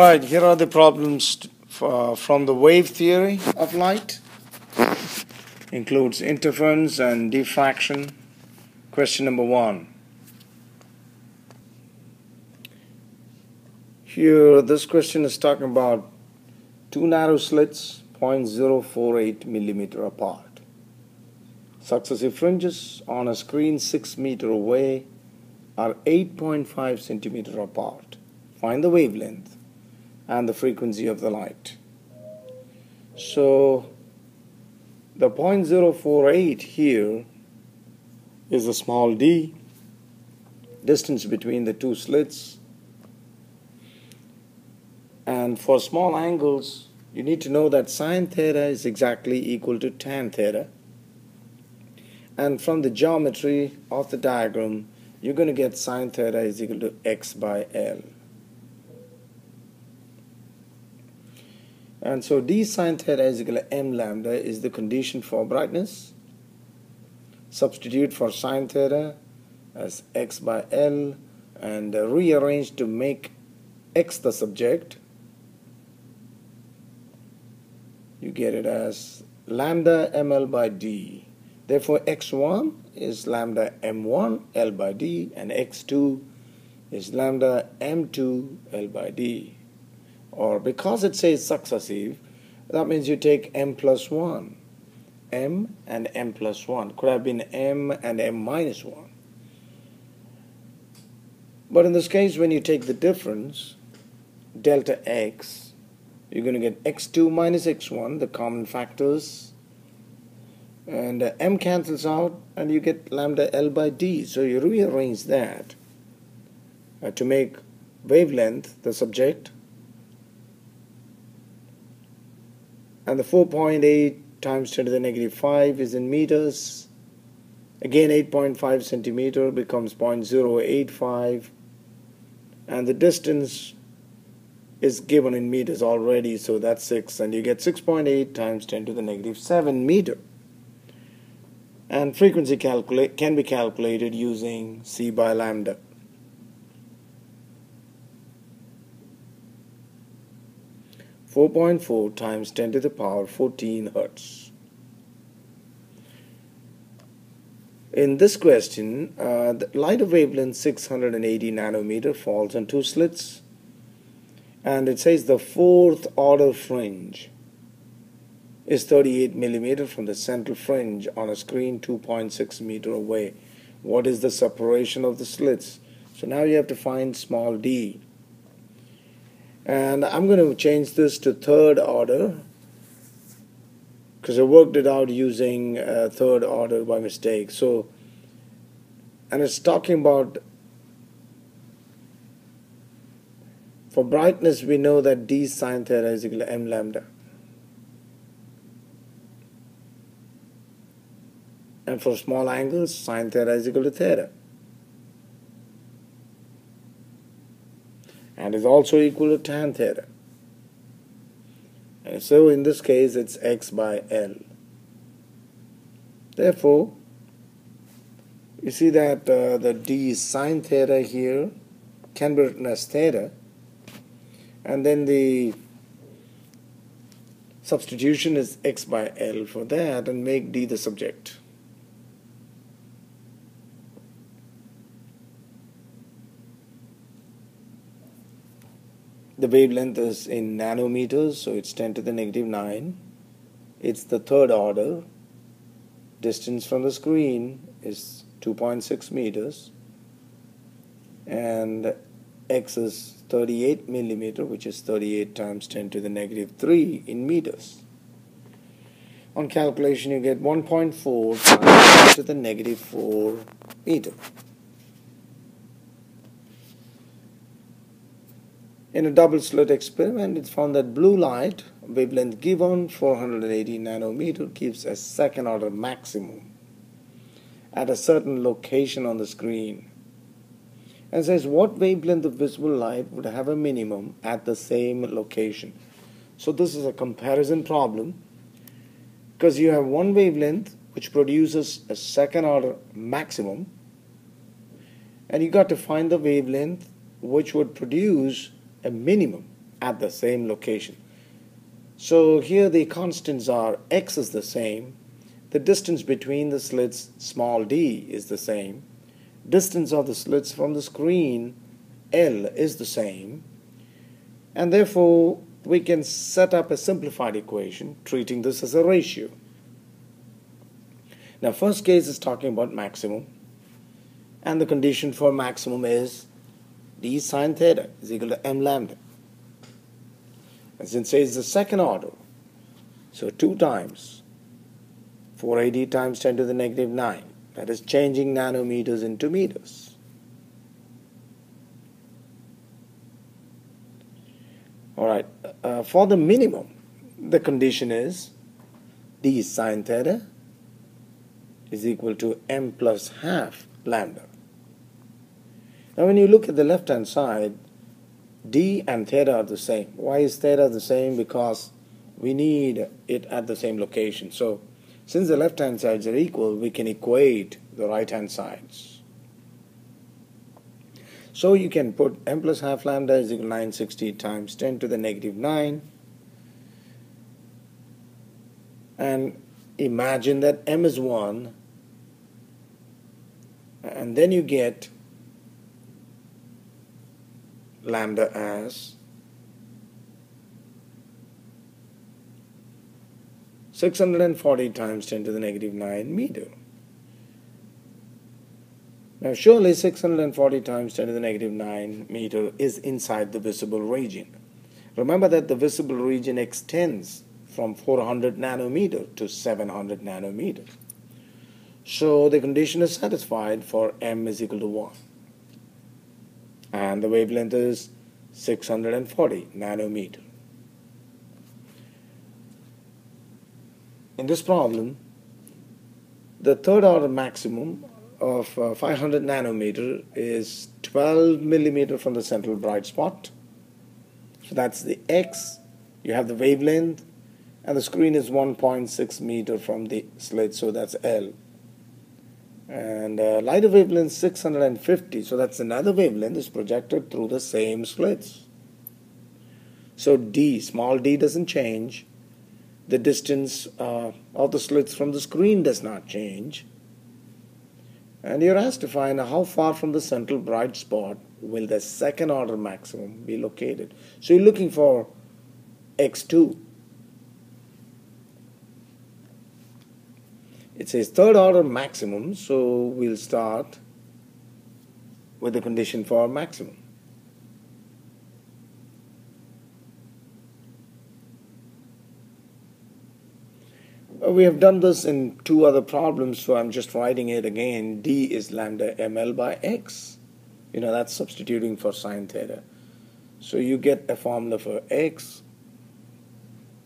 Alright, here are the problems from the wave theory of light. Includes interference and diffraction. Question number 1. Here, this question is talking about two narrow slits 0.048 millimeter apart. Successive fringes on a screen 6 meter away are 8.5 centimeter apart. Find the wavelength and the frequency of the light. So the 0.048 here is a small d, distance between the two slits. And for small angles, you need to know that sine theta is exactly equal to tan theta. And from the geometry of the diagram, you're going to get sine theta is equal to x by L. And so d sine theta is equal to m lambda is the condition for brightness. Substitute for sine theta as x by L and rearrange to make x the subject. You get it as lambda ml by d. Therefore x1 is lambda m1 L by d and x2 is lambda m2 L by d. Or because it says successive, that means you take m plus 1. M and m plus 1. Could have been m and m minus 1. But in this case, when you take the difference, delta x, you're going to get x2 minus x1, the common factors. And m cancels out and you get lambda L by d. So you rearrange that to make wavelength the subject. And the 4.8 times 10 to the negative 5 is in meters. Again, 8.5 centimeter becomes 0.085. And the distance is given in meters already, so that's 6. And you get 6.8 times 10 to the negative 7 meter. And frequency can be calculated using C by lambda. (4.4 times 10 to the power 14 hertz). In this question, the light of wavelength 680 nanometer falls on two slits, and it says the fourth order fringe is 38 millimeter from the central fringe on a screen 2.6 meter away. What is the separation of the slits? So now you have to find small d. And I'm going to change this to third order because I worked it out using third order by mistake. So, and it's talking about, for brightness we know that d sine theta is equal to m lambda. And for small angles, sine theta is equal to theta. And is also equal to tan theta. And so in this case it's x by L. Therefore, you see that the d sine theta here can be written as theta, and then the substitution is x by L for that, and make d the subject. The wavelength is in nanometers, so it's 10 to the negative 9. It's the third order. Distance from the screen is 2.6 meters. And x is 38 millimeter, which is 38 times 10 to the negative 3 in meters. On calculation, you get 1.4 times 10 to the negative 4 meter. In a double slit experiment, it's found that blue light, wavelength given 480 nanometer, gives a second order maximum at a certain location on the screen. And says what wavelength of visible light would have a minimum at the same location. So this is a comparison problem because you have one wavelength which produces a second order maximum, and you got to find the wavelength which would produce a minimum at the same location. So here the constants are x is the same, the distance between the slits small d is the same, distance of the slits from the screen L is the same, and therefore we can set up a simplified equation treating this as a ratio. Now first case is talking about maximum, and the condition for maximum is d sine theta is equal to m lambda. And since it is the second order, so 2 times 480 times 10 to the negative 9, that is changing nanometers into meters. Alright, for the minimum, the condition is d sine theta is equal to m plus half lambda. Now when you look at the left hand side, d and theta are the same. Why is theta the same? Because we need it at the same location. So since the left hand sides are equal, we can equate the right hand sides. So you can put m plus half lambda is equal to 960 times 10 to the negative 9, and imagine that m is 1, and then you get lambda as 640 times 10 to the negative 9 meter. Now surely 640 times 10 to the negative 9 meter is inside the visible region. Remember that the visible region extends from 400 nanometer to 700 nanometers. So the condition is satisfied for m is equal to 1. And the wavelength is 640 nanometer. In this problem, the third order maximum of 500 nanometer is 12 millimeter from the central bright spot. So that's the x. You have the wavelength, and the screen is 1.6 meter from the slit, so that's L. And light wavelength 650, so that's another wavelength is projected through the same slits. So d, small d doesn't change. The distance of the slits from the screen does not change. And you're asked to find how far from the central bright spot will the second order maximum be located. So you're looking for x2. It says third order maximum, so we'll start with the condition for maximum. We have done this in 2 other problems, so I'm just writing it again. D is lambda ml by x. That's substituting for sine theta. So you get a formula for x.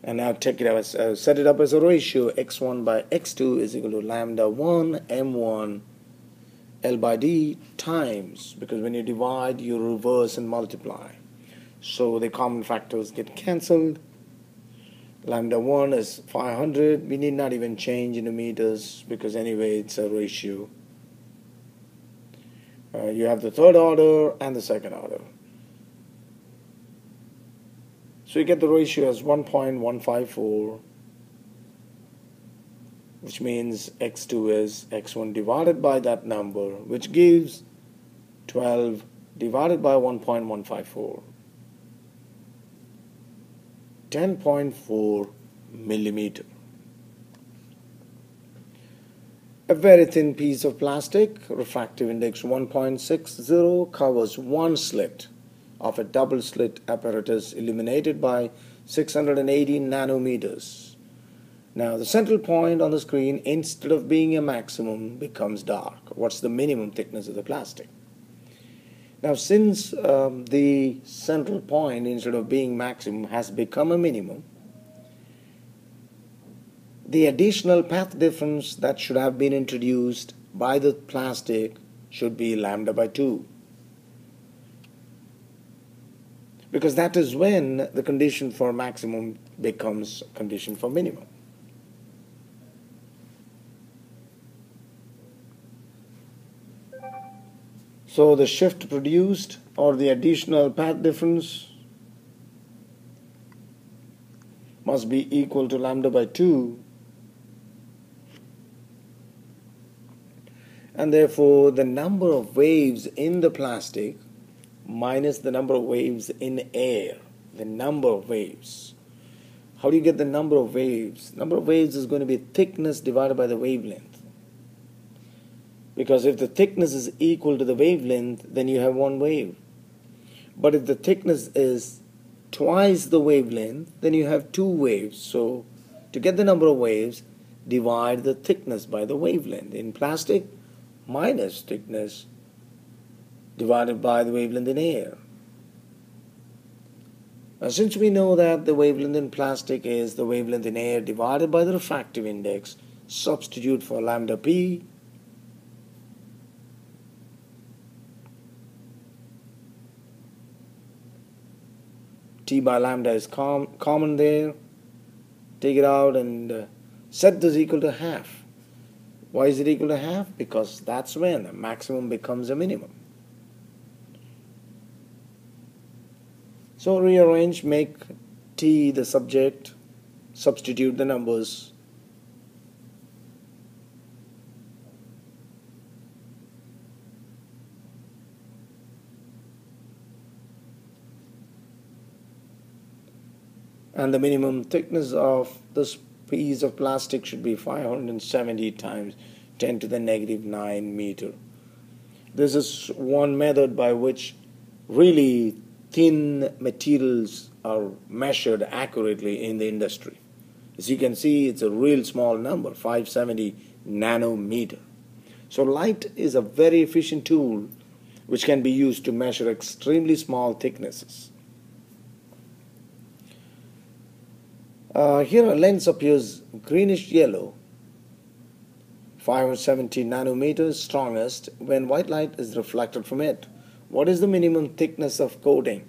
And now take it as, set it up as a ratio. x1 by x2 is equal to lambda 1 m1 L by d times, because when you divide, you reverse and multiply. So the common factors get cancelled. Lambda 1 is 500. We need not even change into meters because anyway it's a ratio. You have the third order and the second order. So you get the ratio as 1.154, which means x2 is x1 divided by that number, which gives 12 divided by 1.154. 10.4 millimeter. A very thin piece of plastic, refractive index 1.60, covers one slit of a double slit apparatus illuminated by 680 nanometers. Now the central point on the screen, instead of being a maximum, becomes dark. What's the minimum thickness of the plastic? Now since the central point, instead of being maximum, has become a minimum, the additional path difference that should have been introduced by the plastic should be lambda by 2. Because that is when the condition for maximum becomes condition for minimum. So the shift produced, or the additional path difference, must be equal to lambda by 2, and therefore the number of waves in the plastic minus the number of waves in air, the number of waves. How do you get the number of waves? Number of waves is going to be thickness divided by the wavelength. Because if the thickness is equal to the wavelength, then you have one wave. But if the thickness is twice the wavelength, then you have two waves. So to get the number of waves, divide the thickness by the wavelength. In plastic, minus thickness divided by the wavelength in air. Now, since we know that the wavelength in plastic is the wavelength in air divided by the refractive index, substitute for lambda p. T by lambda is common there. Take it out and set this equal to half. Why is it equal to half? Because that's when a maximum becomes a minimum. So rearrange, make T the subject, substitute the numbers. And the minimum thickness of this piece of plastic should be 570 times 10 to the negative 9 meter. This is one method by which really thin materials are measured accurately in the industry. As you can see, it's a real small number, 570 nanometer. So light is a very efficient tool which can be used to measure extremely small thicknesses. Here a lens appears greenish yellow, 570 nanometers strongest when white light is reflected from it. What is the minimum thickness of coating?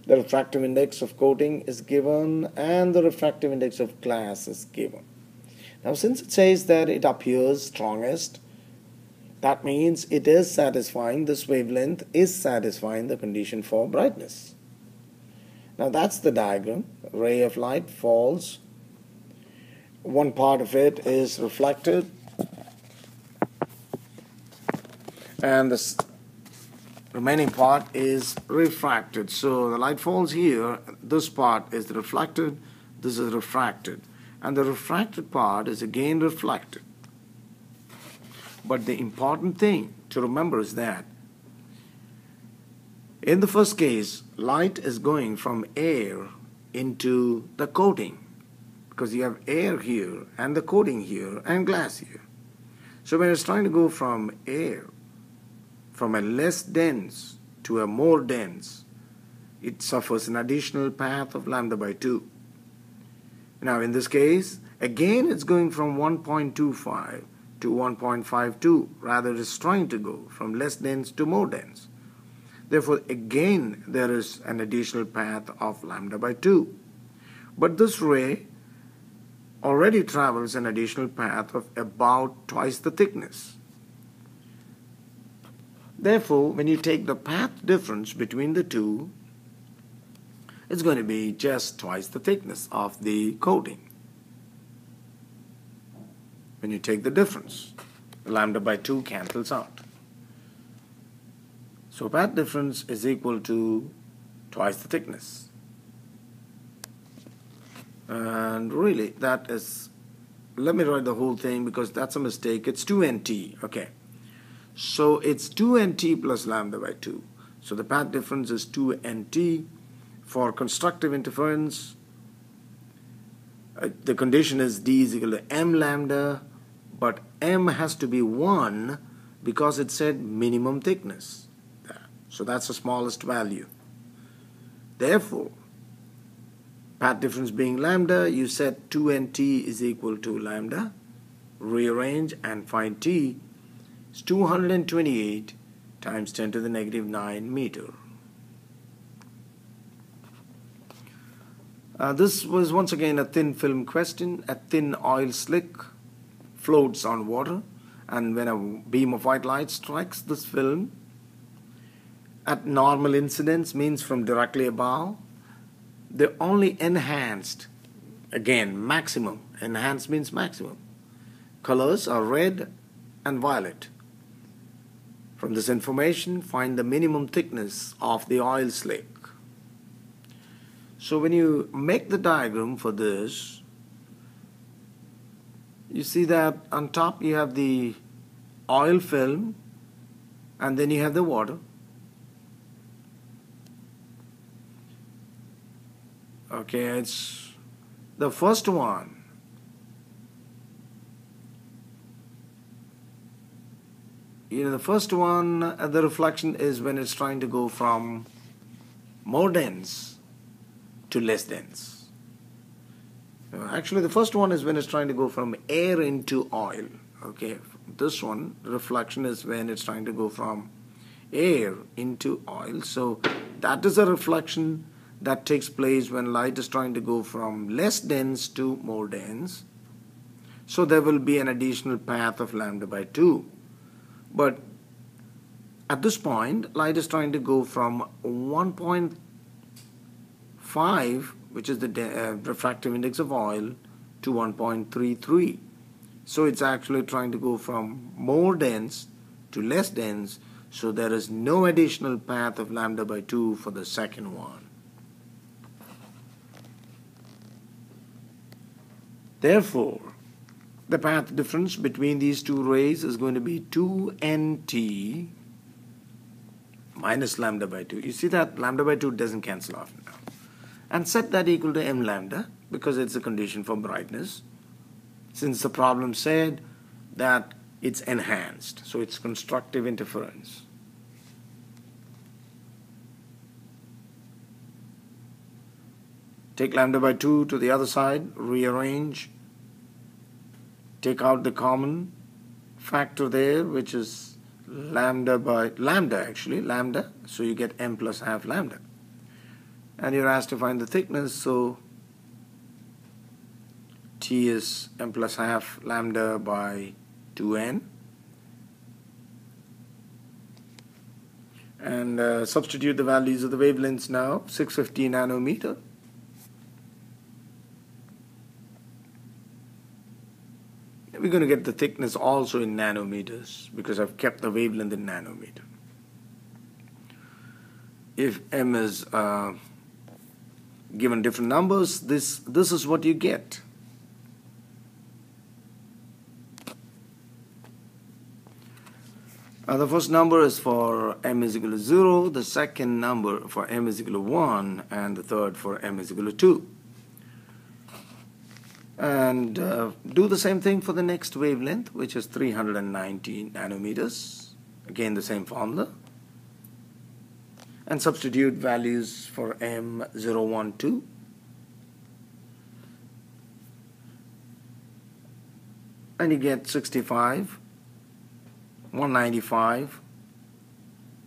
The refractive index of coating is given and the refractive index of glass is given. Now since it says that it appears strongest, that means it is satisfying, this wavelength is satisfying the condition for brightness. Now that's the diagram. A ray of light falls. One part of it is reflected and the remaining part is refracted. So the light falls here, this part is reflected, this is refracted, and the refracted part is again reflected. But the important thing to remember is that in the first case, light is going from air into the coating because you have air here and the coating here and glass here. So when it's trying to go from air, from a less dense to a more dense, it suffers an additional path of lambda by 2. Now in this case, again it's going from 1.25 to 1.52, rather it is trying to go from less dense to more dense. Therefore again there is an additional path of lambda by 2. But this ray already travels an additional path of about twice the thickness. Therefore, when you take the path difference between the two, it's going to be just twice the thickness of the coating. When you take the difference, the lambda by 2 cancels out. So path difference is equal to twice the thickness. And really, that is, let me write the whole thing because that's a mistake. It's 2nt, okay. So it's 2nt plus lambda by 2. So the path difference is 2nt. For constructive interference, the condition is d is equal to m lambda, but m has to be 1 because it said minimum thickness. So that's the smallest value. Therefore, path difference being lambda, you set 2nt is equal to lambda. Rearrange and find t. It's 228 times 10 to the negative 9 meter. This was once again a thin film question. A thin oil slick floats on water, and when a beam of white light strikes this film at normal incidence, means from directly above, the only enhanced, again maximum, enhanced means maximum, colors are red and violet. From this information, find the minimum thickness of the oil slick. So when you make the diagram for this, you see that on top you have the oil film and then you have the water. Okay, it's the first one. The first one, the reflection is when it's trying to go from more dense to less dense. Actually, the first one is when it's trying to go from air into oil. Okay, this one, reflection, is when it's trying to go from air into oil. So that is a reflection that takes place when light is trying to go from less dense to more dense. So there will be an additional path of lambda by 2. But at this point, light is trying to go from 1.5, which is the refractive index of oil, to 1.33. So it's actually trying to go from more dense to less dense. So there is no additional path of lambda by 2 for the second one. Therefore, the path difference between these two rays is going to be 2nt minus lambda by 2. You see that lambda by 2 doesn't cancel off now. And set that equal to m lambda because it's a condition for brightness. Since the problem said that it's enhanced, so it's constructive interference. Take lambda by 2 to the other side, rearrange. Take out the common factor there, which is lambda by lambda, so you get m plus half lambda. And you're asked to find the thickness, so T is m plus half lambda by 2n. And substitute the values of the wavelengths now, 650 nanometer. We're going to get the thickness also in nanometers because I've kept the wavelength in nanometer. If m is given different numbers, this is what you get. The first number is for m is equal to 0, the second number for m is equal to 1, and the third for m is equal to 2. And do the same thing for the next wavelength, which is 390 nanometers. Again, the same formula. And substitute values for M0, 1, 2. And you get 65, 195,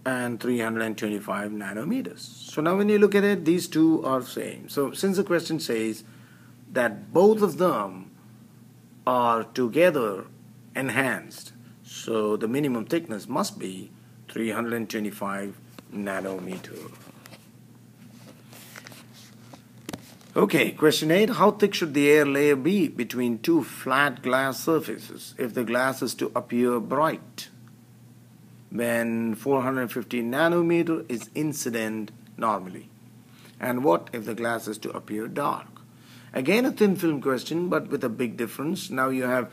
and 325 nanometers. So now when you look at it, these two are same. So since the question says that both of them are together enhanced, so the minimum thickness must be 325 nanometer. Okay, question 8. How thick should the air layer be between two flat glass surfaces if the glass is to appear bright when 450 nanometer is incident normally? And what if the glass is to appear dark? Again, a thin film question, but with a big difference. Now you have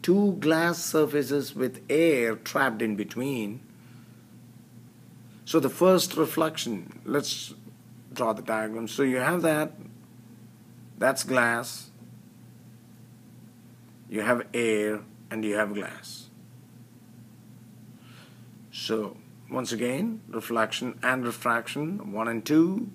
two glass surfaces with air trapped in between. So the first reflection, let's draw the diagram. So you have that's glass, you have air, and you have glass. So once again, reflection and refraction, 1 and 2.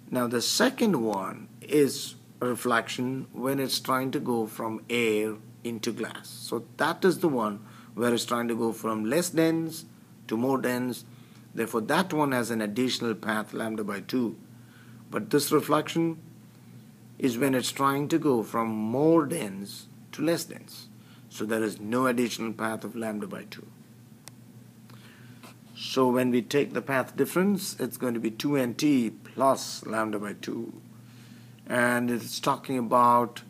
Now the second one is a reflection when it's trying to go from air into glass. So that is the one where it's trying to go from less dense to more dense. Therefore that one has an additional path lambda by 2. But this reflection is when it's trying to go from more dense to less dense. So there is no additional path of lambda by 2. So when we take the path difference, it's going to be 2nt plus lambda by 2. And it's talking about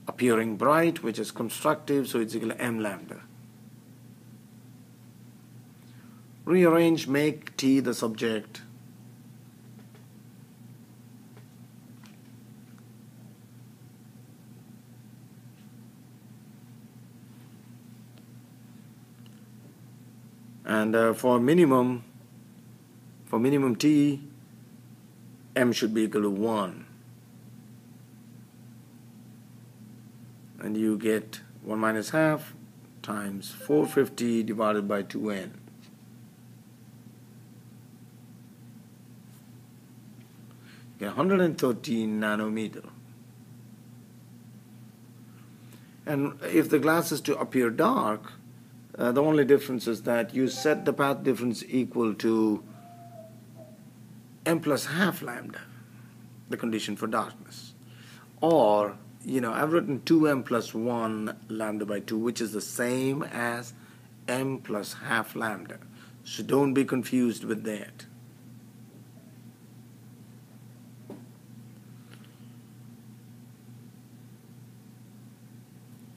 appearing bright, which is constructive, so it's equal to m lambda. Rearrange, make t the subject. And for minimum t, m should be equal to 1. And you get 1 minus half times 450 divided by 2n. You get 113 nanometer. And if the glass is to appear dark, the only difference is that you set the path difference equal to m plus half lambda, the condition for darkness. Or, I've written 2m plus 1 lambda by 2, which is the same as m plus half lambda. So don't be confused with that.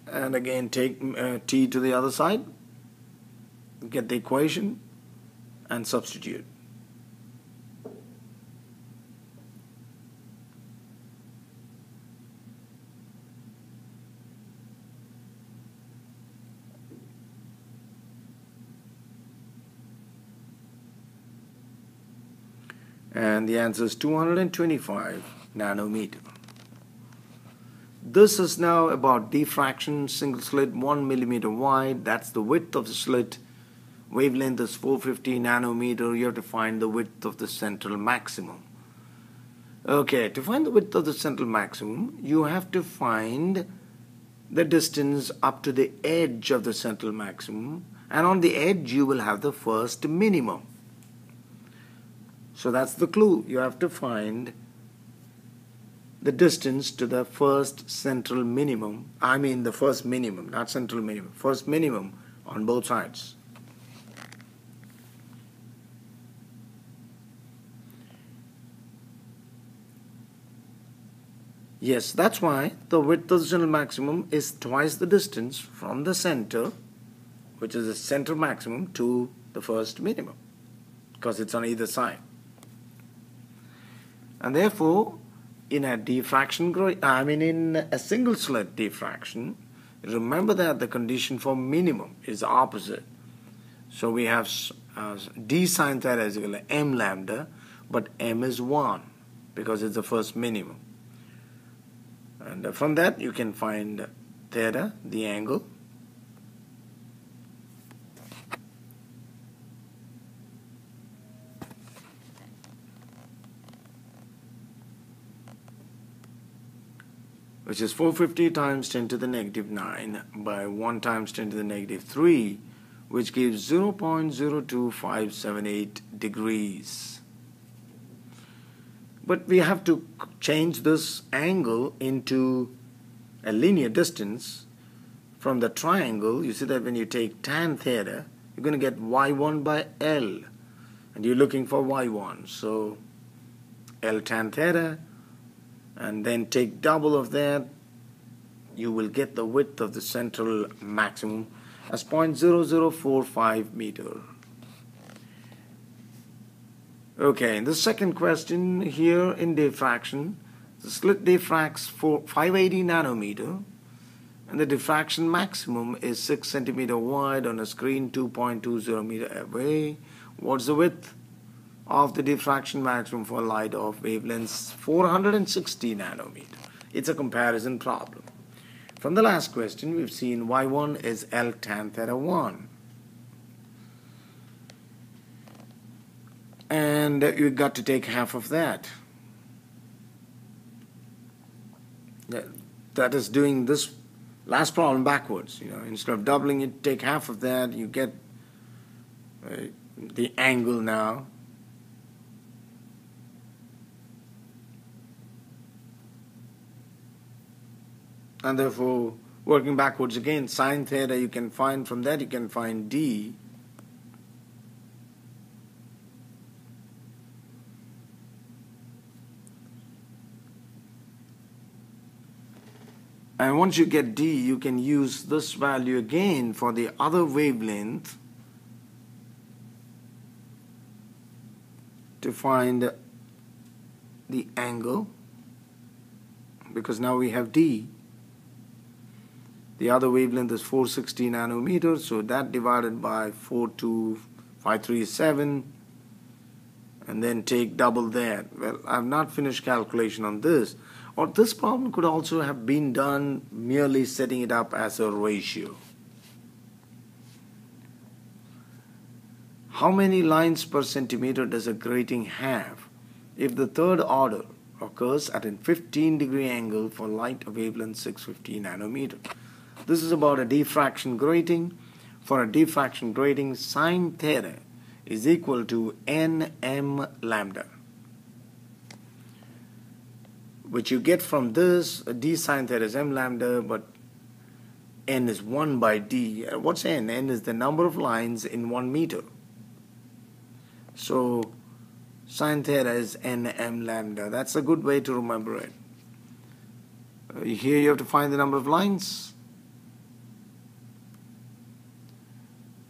And again, take t to the other side. Get the equation and substitute. And the answer is 225 nanometer. This is now about diffraction, single slit 1 millimeter wide. That's the width of the slit. Wavelength is 450 nanometer. You have to find the width of the central maximum. Okay, to find the width of the central maximum, you have to find the distance up to the edge of the central maximum, and on the edge you will have the first minimum. So that's the clue. You have to find the distance to the first central minimum. I mean the first minimum, not central minimum. First minimum on both sides. Yes, that's why the width of the central maximum is twice the distance from the center, which is the center maximum, to the first minimum, because it's on either side. And therefore, in a in a single slit diffraction, remember that the condition for minimum is opposite. So we have d sine theta is equal to m lambda, but m is 1 because it's the first minimum. And from that you can find theta, the angle. Which is 450 times 10 to the negative 9 by 1 times 10 to the negative 3, which gives 0.02578 degrees. But we have to change this angle into a linear distance from the triangle. You see that when you take tan theta, you're going to get y1 by L. And you're looking for y1. So L tan theta, and then take double of that, you will get the width of the central maximum as 0.0045 meter. Okay, in the second question here in diffraction, the slit diffracts for 580 nanometer and the diffraction maximum is 6 centimeter wide on a screen 2.20 meter away. What's the width of the diffraction maximum for light of wavelengths 460 nanometer? It's a comparison problem. From the last question, we've seen y1 is L tan theta 1. And you've got to take half of that. That is doing this last problem backwards. Instead of doubling it, take half of that. You get the angle now. And therefore, working backwards again, sine theta you can find from that, you can find d. And once you get D, you can use this value again for the other wavelength to find the angle, because now we have D. The other wavelength is 460 nanometers, so that divided by 42537, and then take double that. Well, I've not finished calculation on this. Or this problem could also have been done merely setting it up as a ratio. How many lines per centimeter does a grating have if the third order occurs at a 15-degree angle for light wavelength 650 nanometer? This is about a diffraction grating. For a diffraction grating, sine theta is equal to nm lambda, which you get from this. D sine theta is m lambda, but n is 1 by d. What's n? N is the number of lines in 1 meter. So sine theta is nm lambda. That's a good way to remember it. Here you have to find the number of lines.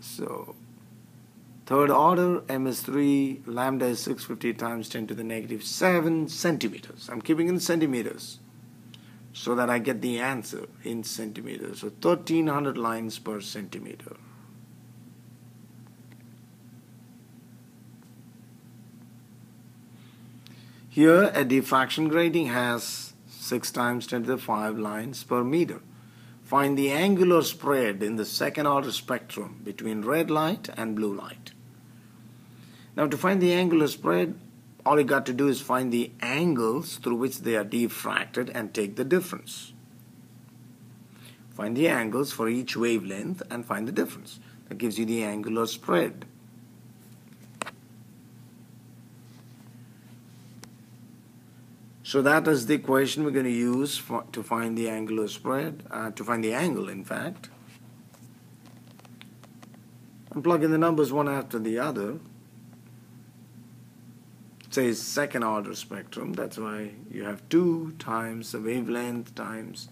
So third order, m is 3, lambda is 650 times 10 to the negative 7 centimeters. I'm keeping in centimeters so that I get the answer in centimeters. So 1300 lines per centimeter. Here a diffraction grating has 6 times 10 to the 5 lines per meter. Find the angular spread in the second order spectrum between red light and blue light. Now to find the angular spread, all you got to do is find the angles through which they are diffracted and take the difference. Find the angles for each wavelength and find the difference. That gives you the angular spread. So that is the equation we're going to use to find the angular spread, to find the angle in fact. And plug in the numbers one after the other. It says second order spectrum, that's why you have 2 times the wavelength times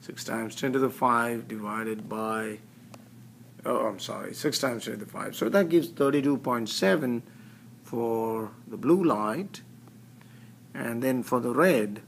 6 times 10 to the 5 divided by, 6 times 10 to the 5. So that gives 32.7 for the blue light. And then for the red,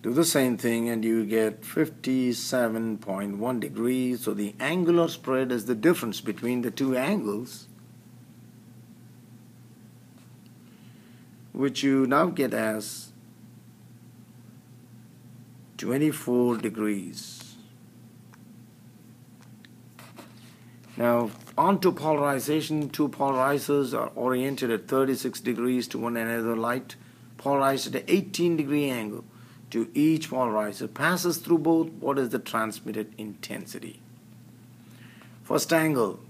do the same thing and you get 57.1 degrees. So the angular spread is the difference between the two angles, which you now get as 24 degrees. Now on to polarization. Two polarizers are oriented at 36 degrees to one another. Light polarized at an 18-degree angle to each polarizer passes through both. What is the transmitted intensity? First angle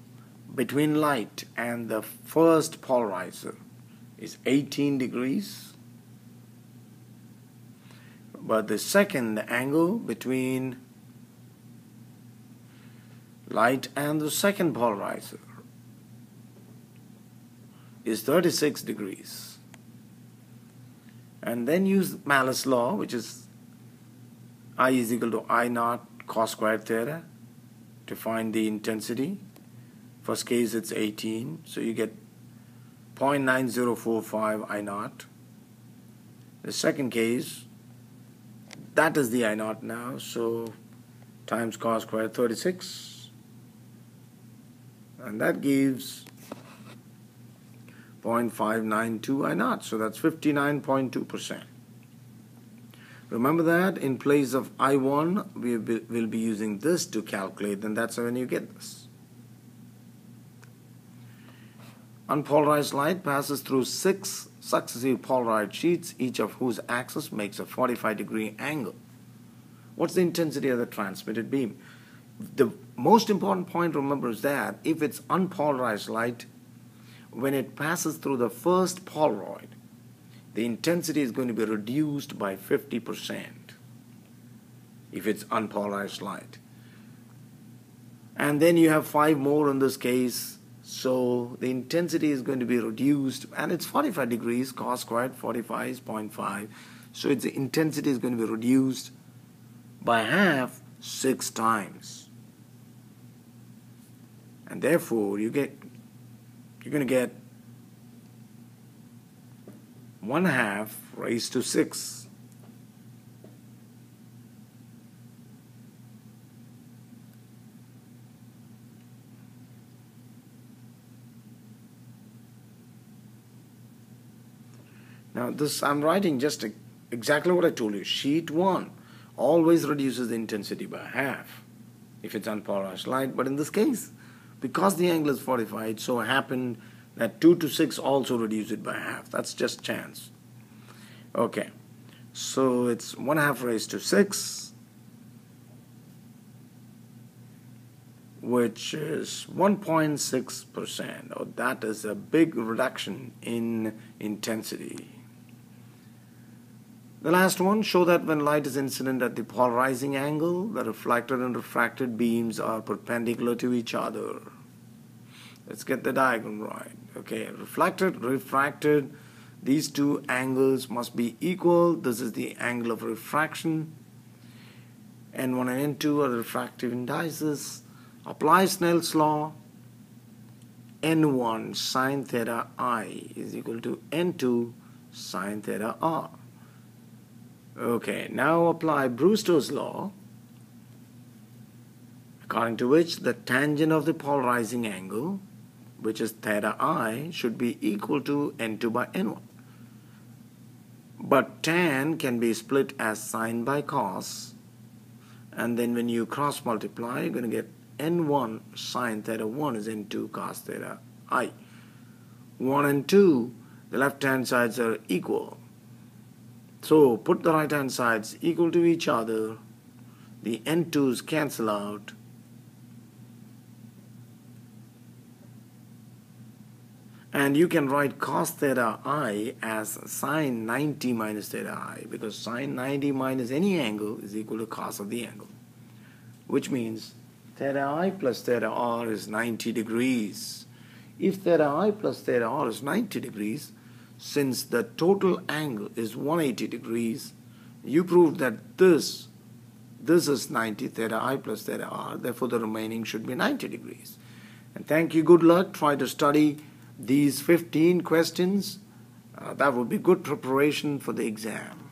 between light and the first polarizer is 18 degrees. But the second angle between light and the second polarizer is 36 degrees. And then use Malus law, which is I is equal to I naught cos squared theta to find the intensity. First case it's 18, so you get 0.9045 I naught. The second case, that is the I naught now, so times cos squared 36, and that gives 0.592 I naught, so that's 59.2%. Remember that in place of I1 we will be using this to calculate, and that's when you get this. Unpolarized light passes through 6 successive polarized sheets, each of whose axis makes a 45-degree angle. What's the intensity of the transmitted beam? The most important point, remember, is that if it's unpolarized light, when it passes through the first Polaroid, the intensity is going to be reduced by 50% if it's unpolarized light. And then you have 5 more in this case. So the intensity is going to be reduced, and it's 45 degrees, cos squared 45 is 0.5. So the intensity is going to be reduced by half 6 times. And therefore you're going to get 1/2 raised to 6. Now this I'm writing just exactly what I told you. Sheet 1 always reduces the intensity by half if it's unpolarized light, but in this case, because the angle is 45, it so happened that 2 to 6 also reduce it by half. That's just chance. Okay, so it's 1/2 raised to 6, which is 1.6%. Oh, that is a big reduction in intensity. The last one, show that when light is incident at the polarizing angle, the reflected and refracted beams are perpendicular to each other. Let's get the diagram right. Okay, reflected, refracted, these two angles must be equal. This is the angle of refraction. N1 and N2 are refractive indices. Apply Snell's law. N1 sine theta I is equal to N2 sine theta R. Okay, now apply Brewster's law, according to which the tangent of the polarizing angle, which is theta I, should be equal to N2 by N1. But tan can be split as sine by cos, and then when you cross multiply, you're going to get N1 sine theta 1 is N2 cos theta I. 1 and 2, the left hand sides are equal. So put the right hand sides equal to each other. The N2's cancel out. And you can write cos theta I as sine 90 minus theta I, because sine 90 minus any angle is equal to cos of the angle, which means theta I plus theta R is 90 degrees. If theta I plus theta R is 90 degrees, since the total angle is 180 degrees, you proved that this is 90, theta I plus theta R, therefore the remaining should be 90 degrees. And thank you, good luck, try to study these 15 questions. That would be good preparation for the exam.